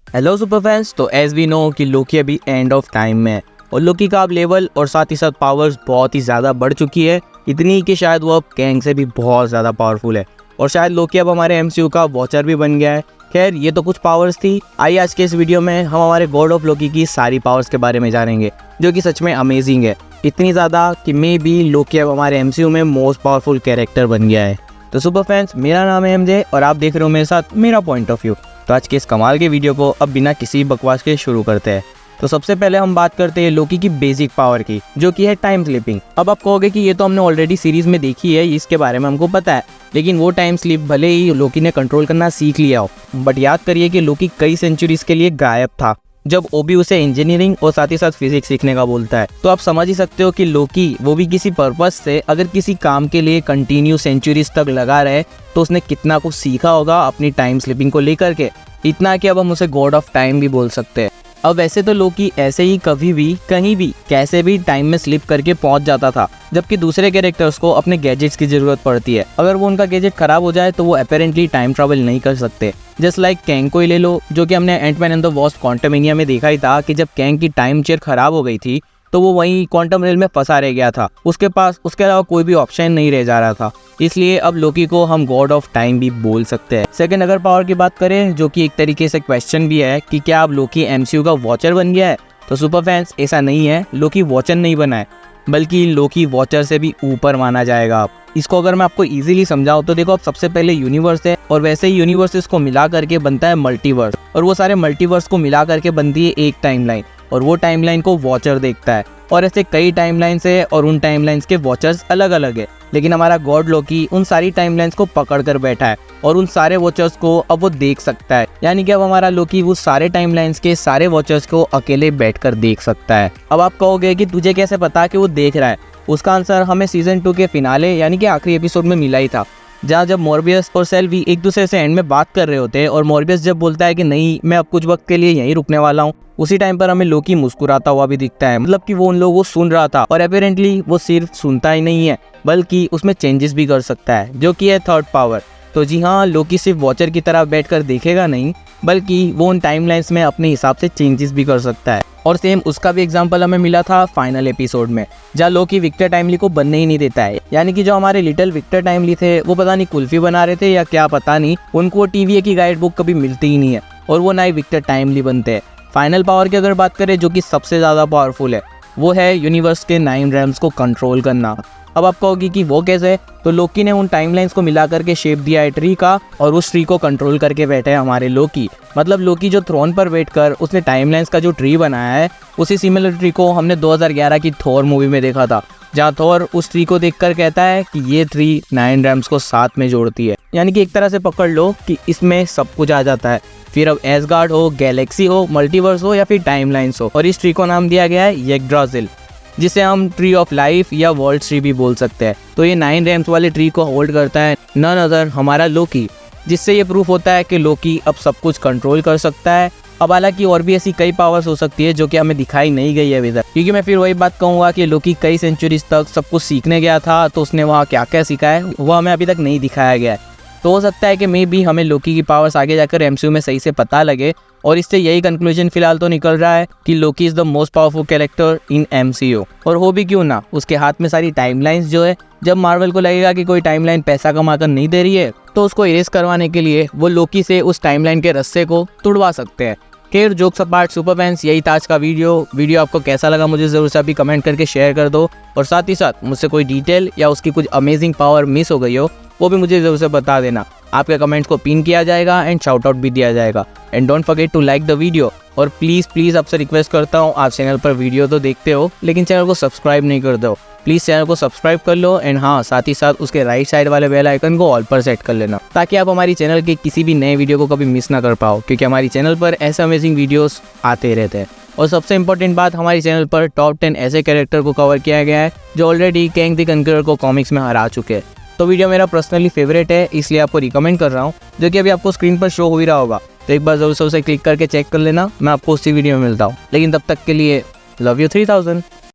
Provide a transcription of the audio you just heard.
Hello super fans. तो as we know कि लोकी अभी एंड ऑफ टाइम में है और लोकी का अब लेवल और साथ ही साथ पावर्स बहुत ही ज़्यादा बढ़ चुकी है, इतनी कि शायद वो अब कैंग से भी बहुत ज़्यादा पावरफुल है और शायद लोकी अब हमारे एमसीयू का वॉचर भी बन गया है। खैर ये तो कुछ पावर्स थी। आइए आज के इस वीडियो में हम हमारे गॉड ऑफ लोकी की सारी पावर्स के बारे में जानेंगे, जो कि सच में अमेजिंग है, इतनी ज़्यादा कि मे बी लोकी अब हमारे एमसीयू में मोस्ट पावरफुल कैरेक्टर बन गया है। तो सुपर फैंस, मेरा नाम है एमजे और आप देख रहे हो मेरे साथ मेरा पॉइंट ऑफ व्यू। तो आज के इस कमाल के वीडियो को अब बिना किसी बकवास के शुरू करते हैं। तो सबसे पहले हम बात करते हैं लोकी की बेसिक पावर की, जो कि है टाइम स्लिपिंग। अब आप कहोगे कि ये तो हमने ऑलरेडी सीरीज में देखी है, इसके बारे में हमको पता है, लेकिन वो टाइम स्लिप भले ही लोकी ने कंट्रोल करना सीख लिया हो, बट याद करिए कि लोकी कई सेंचुरीज के लिए गायब था जब ओबी उसे इंजीनियरिंग और साथ ही साथ फिजिक्स सीखने का बोलता है। तो आप समझ ही सकते हो कि लोकी वो भी किसी पर्पस से अगर किसी काम के लिए कंटिन्यू सेंचुरीज तक लगा रहे तो उसने कितना कुछ सीखा होगा अपनी टाइम स्लिपिंग को लेकर के, इतना कि अब हम उसे गॉड ऑफ टाइम भी बोल सकते हैं। अब वैसे तो लोकी ऐसे ही कभी भी कहीं भी कैसे भी टाइम में स्लिप करके पहुंच जाता था, जबकि दूसरे कैरेक्टर्स को अपने गैजेट्स की जरूरत पड़ती है। अगर वो उनका गैजेट खराब हो जाए तो वो अपेरेंटली टाइम ट्रैवल नहीं कर सकते। जस्ट लाइक कैंग को ही ले लो, जो कि हमने Ant Man and the Wasp Quantumania में देखा ही था कि जब कैंग की टाइम चेयर खराब हो गई थी तो वो वहीं क्वांटम रेल में फंसा रह गया था, उसके पास उसके अलावा कोई भी ऑप्शन नहीं रह जा रहा था। इसलिए अब लोकी को हम गॉड ऑफ टाइम भी बोल सकते हैं। सेकंड अगर पावर की बात करें, जो कि एक तरीके से क्वेश्चन भी है कि क्या अब लोकी एमसीयू का वॉचर बन गया है, तो सुपर फैंस ऐसा नहीं है। लोकी वॉचर नहीं बना है, बल्कि लोकी वॉचर से भी ऊपर माना जाएगा। अब इसको अगर मैं आपको इजीली समझाऊं तो देखो, अब सबसे पहले यूनिवर्स है और वैसे ही यूनिवर्सेस को मिला करके बनता है मल्टीवर्स, और वो सारे मल्टीवर्स को मिला करके बनती है एक टाइमलाइन, और वो टाइमलाइन को वॉचर देखता है। और ऐसे कई टाइमलाइंस है और उन टाइमलाइंस के वॉचर्स अलग अलग है, लेकिन हमारा गॉड लोकी उन सारी टाइमलाइंस को पकड़ कर बैठा है और उन सारे वॉचर्स को अब वो देख सकता है। यानी कि अब हमारा लोकी वो सारे टाइमलाइंस के सारे वॉचर्स को अकेले बैठकर देख सकता है। अब आप कहोगे कि तुझे कैसे पता कि वो देख रहा है? उसका आंसर हमें सीजन 2 के फिनाले यानी कि आखिरी एपिसोड में मिला ही था, जहाँ जब मॉर्बियस और सेल्वी एक दूसरे से एंड में बात कर रहे होते हैं और मॉर्बियस जब बोलता है कि नहीं मैं अब कुछ वक्त के लिए यहीं रुकने वाला हूँ, उसी टाइम पर हमें लोकी मुस्कुराता हुआ भी दिखता है। मतलब कि वो उन लोगों को सुन रहा था और अपेरेंटली वो सिर्फ सुनता ही नहीं है बल्कि उसमें चेंजेस भी कर सकता है, जो कि है थर्ड पावर। तो जी हाँ, लोकी सिर्फ वॉचर की तरह बैठकर देखेगा नहीं, बल्कि वो उन टाइमलाइंस में अपने हिसाब से चेंजेस भी कर सकता है। और सेम उसका भी एग्जांपल हमें मिला था फाइनल एपिसोड में, जहाँ लोकी विक्टर टाइमली को बनने ही नहीं देता है। यानी कि जो हमारे लिटिल विक्टर टाइमली थे वो पता नहीं कुल्फी बना रहे थे या क्या पता नहीं, उनको टीवीए की गाइड बुक कभी मिलती ही नहीं है और वो ना ही विक्टर टाइमली बनते हैं। फाइनल पावर की अगर बात करें, जो कि सबसे ज़्यादा पावरफुल है, वो है यूनिवर्स के 9 रैम्स को कंट्रोल करना। अब आप कहोगी कि वो कैसे? तो लोकी ने उन टाइमलाइंस को मिला करके शेप दिया है ट्री का और उस ट्री को कंट्रोल करके बैठे हैं हमारे लोकी। मतलब लोकी जो थ्रोन पर बैठकर उसने टाइमलाइंस का जो ट्री बनाया है, उसी सिमिलर ट्री को हमने 2011 की थॉर मूवी में देखा था, जहाँ थॉर उस ट्री को देखकर कहता है कि ये ट्री 9 रैम्स को साथ में जोड़ती है। यानी कि एक तरह से पकड़ लो कि इसमें सब कुछ आ जाता है, फिर अब एसगार्ड हो, गैलेक्सी हो, मल्टीवर्स हो या फिर टाइमलाइंस हो। और इस ट्री को नाम दिया गया है यग्ड्रासिल, जिसे हम ट्री ऑफ लाइफ या वर्ल्ड ट्री भी बोल सकते हैं। तो ये 9 रैम्स वाले ट्री को होल्ड करता है नन अदर हमारा लोकी, जिससे ये प्रूफ होता है कि लोकी अब सब कुछ कंट्रोल कर सकता है। अब हालांकि और भी ऐसी कई पावर्स हो सकती है जो कि हमें दिखाई नहीं गई है अभी तक, क्योंकि मैं फिर वही बात कहूँगा कि लोकी कई सेंचुरीज तक सब कुछ सीखने गया था, तो उसने वहाँ क्या क्या सीखा है वो हमें अभी तक नहीं दिखाया गया है। तो हो सकता है कि मे बी हमें लोकी की पावर्स आगे जाकर एमसीयू में सही से पता लगे, और इससे यही कंक्लूजन फिलहाल तो निकल रहा है कि Loki is the most powerful character in MCU. और हो भी क्यों ना, उसके हाथ में सारी टाइमलाइंस जो है, जब मार्वल को लगेगा कि कोई टाइमलाइन पैसा कमाकर नहीं दे रही है तो उसको इरेज करवाने के लिए वो लोकी से उस टाइमलाइन के रस्से को तुड़वा सकते हैं। खैर जोक्स अपार्ट सुपर फैंस, यही था आज का वीडियो आपको कैसा लगा मुझे जरूर से अभी कमेंट करके शेयर कर दो, और साथ ही साथ मुझसे कोई डिटेल या उसकी कुछ अमेजिंग पावर मिस हो गई हो वो भी मुझे जरूर से बता देना। आपके कमेंट्स को पिन किया जाएगा एंड शाउट आउट भी दिया जाएगा। And don't forget to like the video. और प्लीज़ आपसे रिक्वेस्ट करता हूँ, आप चैनल पर वीडियो तो देखते हो लेकिन चैनल को सब्सक्राइब नहीं करते हो, प्लीज़ चैनल को सब्सक्राइब कर लो। एंड हाँ, साथ ही साथ उसके राइट साइड वाले बेल आइकन को ऑल पर सेट कर लेना, ताकि आप हमारी चैनल के किसी भी नए वीडियो को कभी मिस ना कर पाओ, क्योंकि हमारी चैनल पर ऐसे अमेजिंग वीडियोस आते रहते हैं। और सबसे इंपॉर्टेंट बात, हमारी चैनल पर टॉप 10 ऐसे कैरेक्टर को कवर किया गया है जो ऑलरेडी कैंग द कंकरर को कॉमिक्स में हरा चुके हैं। तो वीडियो मेरा पर्सनली फेवरेट है, इसलिए आपको रिकमेंड कर रहा हूँ, जो कि अभी आपको स्क्रीन पर शो हो ही रहा होगा। तो एक बार जरूर से उसे क्लिक करके चेक कर लेना। मैं आपको उसी वीडियो में मिलता हूँ, लेकिन तब तक के लिए लव यू 3000।